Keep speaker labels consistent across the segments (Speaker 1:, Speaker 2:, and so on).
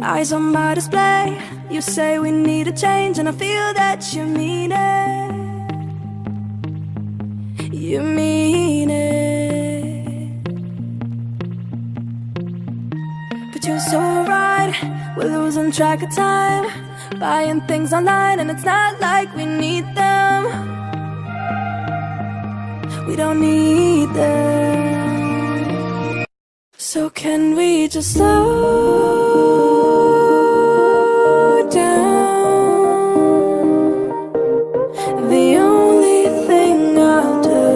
Speaker 1: Eyes on my display. You say we need a change, and I feel that you mean it. You mean it. But you're so right, we're losing track of time, buying things online, and it's not like we need them. We don't need them. So can we just slow down? The only thing I'll do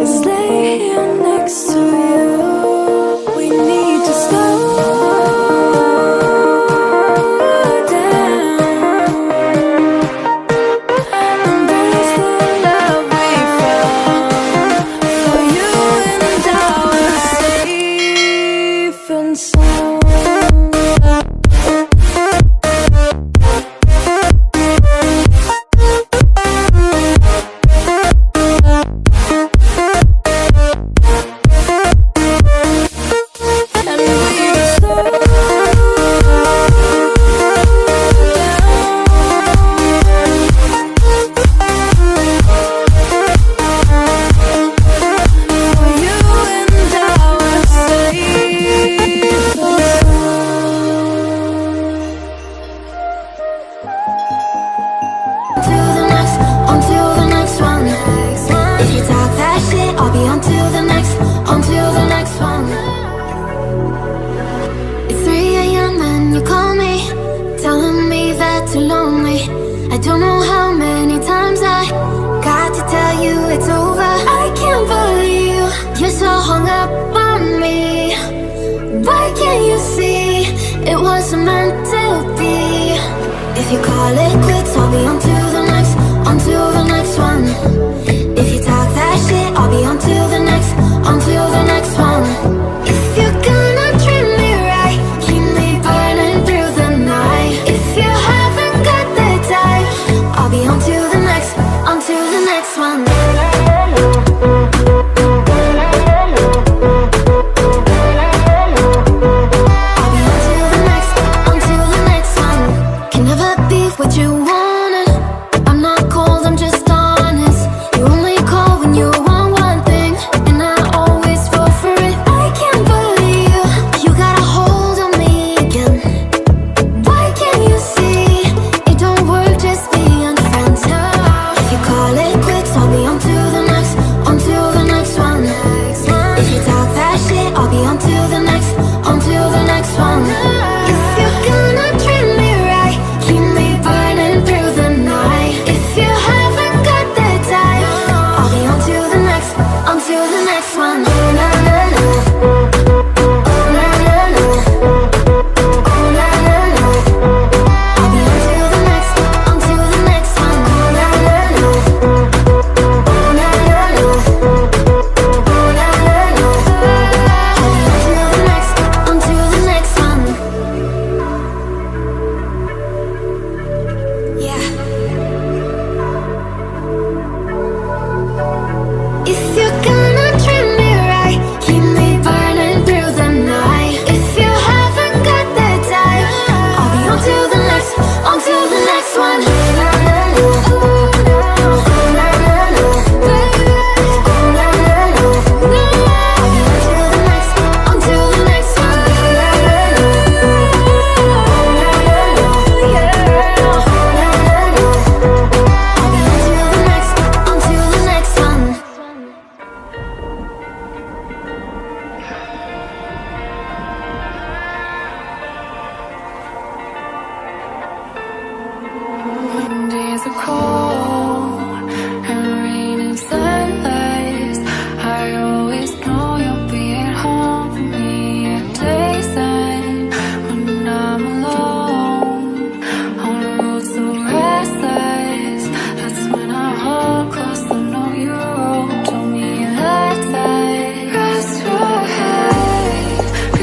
Speaker 1: is lay here next to you. We need to slow down. Embrace the love we found. For you and I were safe and sound.
Speaker 2: I don't know how many times I got to tell you it's over. I can't believe you're so hung up on me. Why can't you see it wasn't meant to be? If you call it quits, I'll be on to the next, on to the next one. If you talk that shit, I'll be on to the next, on to the next one. If you're gonna treat me right, keep me burning through the night. If you haven't got the time, I'll be on to the next, on to the next one. I'll be on to the next, on to the next one. Can never be what you wanted. I'm not cold, I'm just honest. You only call when you want one thing, and I always fall for it. I can't believe you got a hold on me again. Why can't you see it don't work just being friends? If you call it quits, I'll be on to the next, on to the next one. If you talk that shit, I'll be on to the next, on to the next one. If you